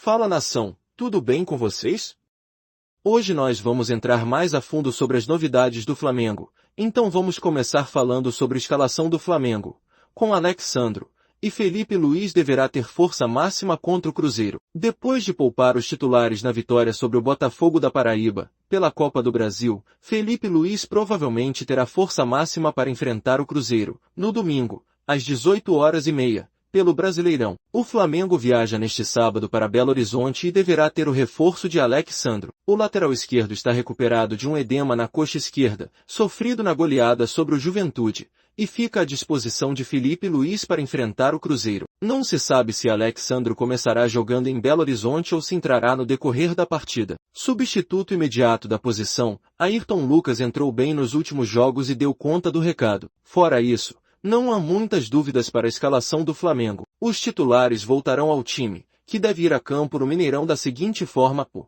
Fala nação, tudo bem com vocês? Hoje nós vamos entrar mais a fundo sobre as novidades do Flamengo, então vamos começar falando sobre a escalação do Flamengo. Com Alex Sandro e Felipe Luís deverá ter força máxima contra o Cruzeiro. Depois de poupar os titulares na vitória sobre o Botafogo da Paraíba, pela Copa do Brasil, Felipe Luís provavelmente terá força máxima para enfrentar o Cruzeiro, no domingo, às 18h30. Pelo Brasileirão. O Flamengo viaja neste sábado para Belo Horizonte e deverá ter o reforço de Alex Sandro. O lateral esquerdo está recuperado de um edema na coxa esquerda, sofrido na goleada sobre o Juventude, e fica à disposição de Felipe Luís para enfrentar o Cruzeiro. Não se sabe se Alex Sandro começará jogando em Belo Horizonte ou se entrará no decorrer da partida. Substituto imediato da posição, Ayrton Lucas entrou bem nos últimos jogos e deu conta do recado. Fora isso, não há muitas dúvidas para a escalação do Flamengo. Os titulares voltarão ao time, que deve ir a campo no Mineirão da seguinte forma: o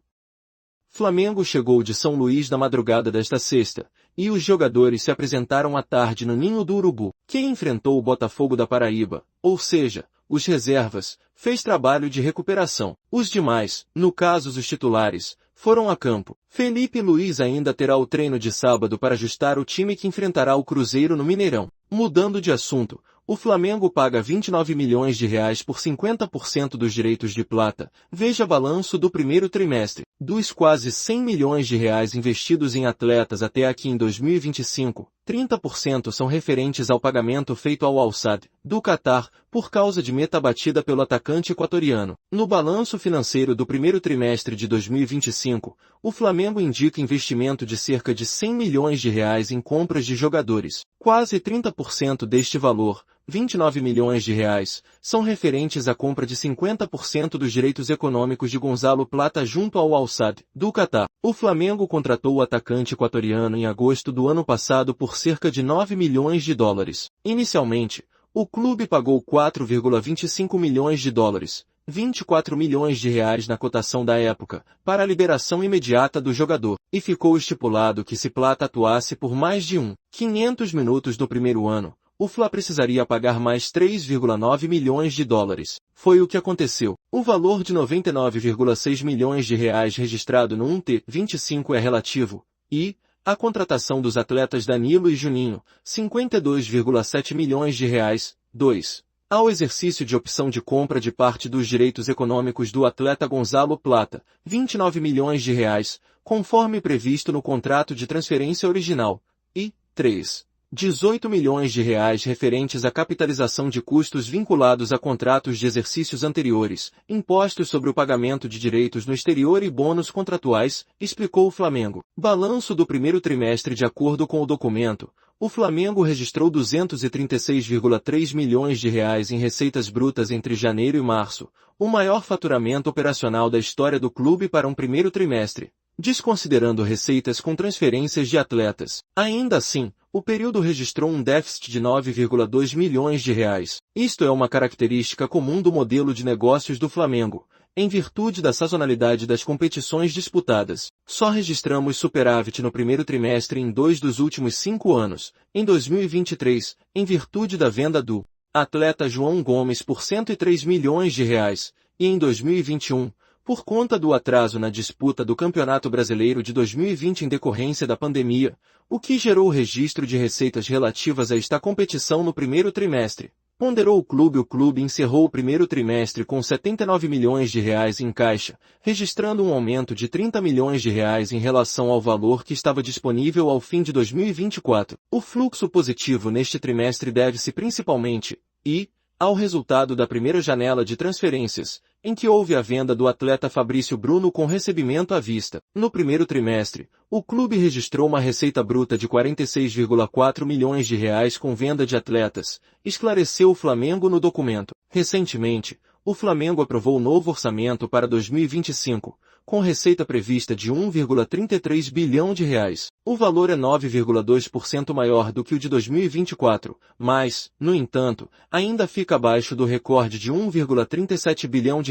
Flamengo chegou de São Luís na madrugada desta sexta, e os jogadores se apresentaram à tarde no Ninho do Urubu, que enfrentou o Botafogo da Paraíba, ou seja, os reservas, fez trabalho de recuperação. Os demais, no caso os titulares, foram a campo. Felipe Luís ainda terá o treino de sábado para ajustar o time que enfrentará o Cruzeiro no Mineirão. Mudando de assunto, o Flamengo paga R$29 milhões por 50% dos direitos de plata. Veja balanço do primeiro trimestre. Dos quase R$100 milhões investidos em atletas até aqui em 2025, 30% são referentes ao pagamento feito ao Al-Sadd, do Catar, por causa de meta batida pelo atacante equatoriano. No balanço financeiro do primeiro trimestre de 2025, o Flamengo indica investimento de cerca de R$100 milhões em compras de jogadores. Quase 30% deste valor, R$29 milhões, são referentes à compra de 50% dos direitos econômicos de Gonzalo Plata junto ao Al-Sadd, do Catar. O Flamengo contratou o atacante equatoriano em agosto do ano passado por cerca de $9 milhões. Inicialmente, o clube pagou $4,25 milhões, R$24 milhões na cotação da época, para a liberação imediata do jogador, e ficou estipulado que se Plata atuasse por mais de 500 minutos no primeiro ano, o Fla precisaria pagar mais $3,9 milhões. Foi o que aconteceu. O valor de R$99,6 milhões registrado no 1T25 é relativo, e a contratação dos atletas Danilo e Juninho, R$52,7 milhões. 2. Ao exercício de opção de compra de parte dos direitos econômicos do atleta Gonzalo Plata, R$29 milhões, conforme previsto no contrato de transferência original, e 3. R$18 milhões referentes à capitalização de custos vinculados a contratos de exercícios anteriores, impostos sobre o pagamento de direitos no exterior e bônus contratuais, explicou o Flamengo. Balanço do primeiro trimestre. De acordo com o documento, o Flamengo registrou R$236,3 milhões em receitas brutas entre janeiro e março, o maior faturamento operacional da história do clube para um primeiro trimestre, desconsiderando receitas com transferências de atletas. Ainda assim, o período registrou um déficit de R$9,2 milhões. Isto é uma característica comum do modelo de negócios do Flamengo, em virtude da sazonalidade das competições disputadas. Só registramos superávit no primeiro trimestre em 2 dos últimos 5 anos, em 2023, em virtude da venda do atleta João Gomes por R$103 milhões, e em 2021, por conta do atraso na disputa do Campeonato Brasileiro de 2020 em decorrência da pandemia, o que gerou o registro de receitas relativas a esta competição no primeiro trimestre. Ponderou o clube encerrou o primeiro trimestre com R$79 milhões em caixa, registrando um aumento de R$30 milhões em relação ao valor que estava disponível ao fim de 2024. O fluxo positivo neste trimestre deve-se principalmente, ao resultado da primeira janela de transferências, em que houve a venda do atleta Fabrício Bruno com recebimento à vista. No primeiro trimestre, o clube registrou uma receita bruta de R$46,4 milhões com venda de atletas, esclareceu o Flamengo no documento. Recentemente, o Flamengo aprovou o novo orçamento para 2025, com receita prevista de R$1,33 bilhão. O valor é 9,2% maior do que o de 2024, mas, no entanto, ainda fica abaixo do recorde de R$1,37 bilhão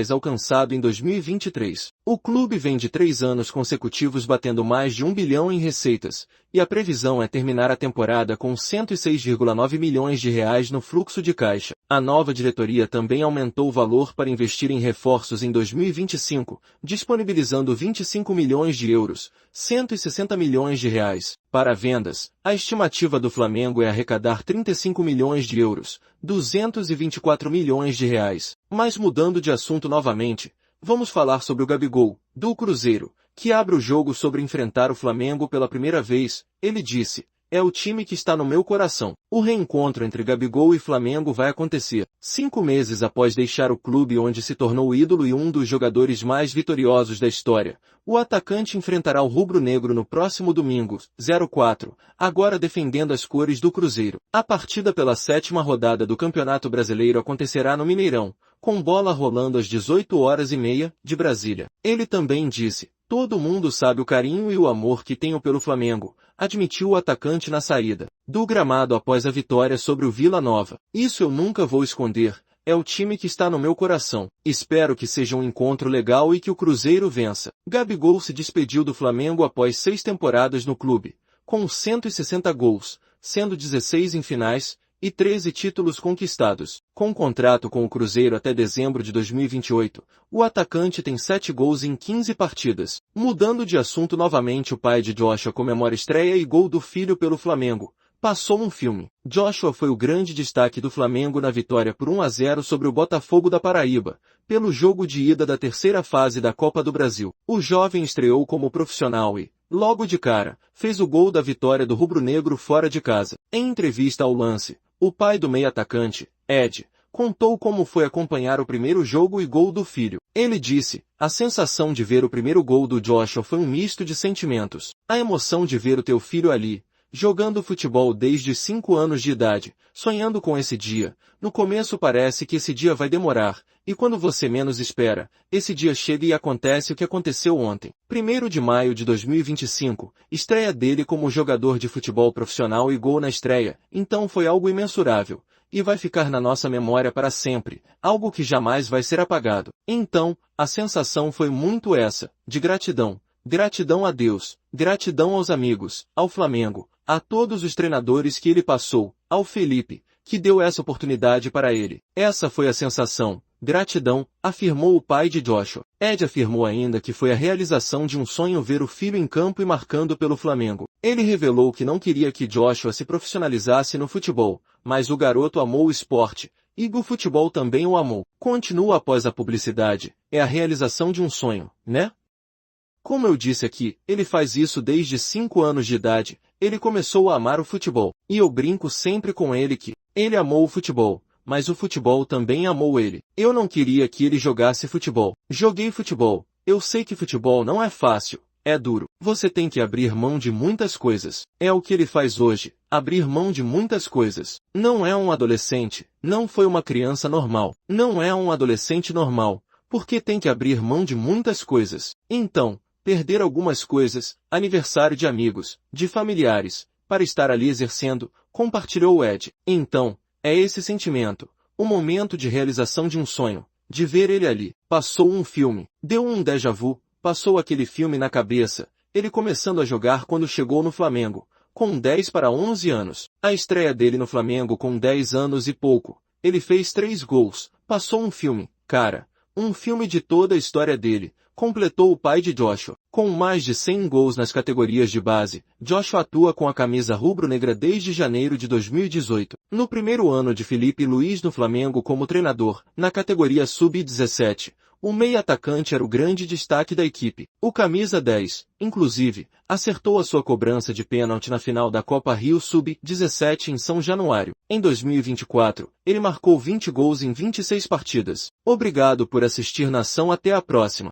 alcançado em 2023. O clube vem de 3 anos consecutivos batendo mais de R$1 bilhão em receitas, e a previsão é terminar a temporada com R$106,9 milhões no fluxo de caixa. A nova diretoria também aumentou o valor para investir em reforços em 2025, disponibilizando 25 milhões de euros, 160 milhões de reais, para vendas. A estimativa do Flamengo é arrecadar 35 milhões de euros, 224 milhões de reais. Mas mudando de assunto novamente, vamos falar sobre o Gabigol, do Cruzeiro, que abre o jogo sobre enfrentar o Flamengo pela primeira vez. Ele disse: "É o time que está no meu coração." O reencontro entre Gabigol e Flamengo vai acontecer 5 meses após deixar o clube onde se tornou ídolo e um dos jogadores mais vitoriosos da história. O atacante enfrentará o rubro-negro no próximo domingo, 04, agora defendendo as cores do Cruzeiro. A partida pela 7ª rodada do Campeonato Brasileiro acontecerá no Mineirão, com bola rolando às 18h30 de Brasília. Ele também disse: "Todo mundo sabe o carinho e o amor que tenho pelo Flamengo", admitiu o atacante na saída do gramado após a vitória sobre o Vila Nova. "Isso eu nunca vou esconder, é o time que está no meu coração. Espero que seja um encontro legal e que o Cruzeiro vença." Gabigol se despediu do Flamengo após 6 temporadas no clube, com 160 gols, sendo 16 em finais, e 13 títulos conquistados. Com contrato com o Cruzeiro até dezembro de 2028, o atacante tem 7 gols em 15 partidas. Mudando de assunto novamente, o pai de Joshua comemora estreia e gol do filho pelo Flamengo. Passou um filme. Joshua foi o grande destaque do Flamengo na vitória por 1-0 sobre o Botafogo da Paraíba, pelo jogo de ida da terceira fase da Copa do Brasil. O jovem estreou como profissional e, logo de cara, fez o gol da vitória do rubro-negro fora de casa. Em entrevista ao Lance, o pai do meio-atacante, Ed, contou como foi acompanhar o primeiro jogo e gol do filho. Ele disse: "A sensação de ver o primeiro gol do Joshua foi um misto de sentimentos. A emoção de ver o teu filho ali, jogando futebol desde 5 anos de idade, sonhando com esse dia. No começo parece que esse dia vai demorar, e quando você menos espera, esse dia chega e acontece o que aconteceu ontem." 1º de maio de 2025, estreia dele como jogador de futebol profissional e gol na estreia, então foi algo imensurável, e vai ficar na nossa memória para sempre, algo que jamais vai ser apagado. Então, a sensação foi muito essa, de gratidão. Gratidão a Deus, gratidão aos amigos, ao Flamengo, a todos os treinadores que ele passou, ao Felipe, que deu essa oportunidade para ele. Essa foi a sensação, gratidão, afirmou o pai de Joshua. Ed afirmou ainda que foi a realização de um sonho ver o filho em campo e marcando pelo Flamengo. Ele revelou que não queria que Joshua se profissionalizasse no futebol, mas o garoto amou o esporte, e o futebol também o amou. Continua após a publicidade: "É a realização de um sonho, né? Como eu disse aqui, ele faz isso desde 5 anos de idade, ele começou a amar o futebol, e eu brinco sempre com ele que ele amou o futebol, mas o futebol também amou ele. Eu não queria que ele jogasse futebol. Joguei futebol. Eu sei que futebol não é fácil, é duro. Você tem que abrir mão de muitas coisas. É o que ele faz hoje, abrir mão de muitas coisas. Não é um adolescente, não foi uma criança normal, não é um adolescente normal, porque tem que abrir mão de muitas coisas. Então, perder algumas coisas, aniversário de amigos, de familiares, para estar ali exercendo", compartilhou o Ed. Então, é esse sentimento, o momento de realização de um sonho, de ver ele ali. Passou um filme, deu um déjà vu, passou aquele filme na cabeça, ele começando a jogar quando chegou no Flamengo, com 10 para 11 anos. A estreia dele no Flamengo com 10 anos e pouco, ele fez 3 gols, passou um filme, cara, um filme de toda a história dele, completou o pai de Joshua. Com mais de 100 gols nas categorias de base, Joshua atua com a camisa rubro-negra desde janeiro de 2018. No primeiro ano de Felipe Luiz no Flamengo como treinador, na categoria sub-17, o meio-atacante era o grande destaque da equipe. O camisa 10, inclusive, acertou a sua cobrança de pênalti na final da Copa Rio Sub-17 em São Januário. Em 2024, ele marcou 20 gols em 26 partidas. Obrigado por assistir, nação, até a próxima.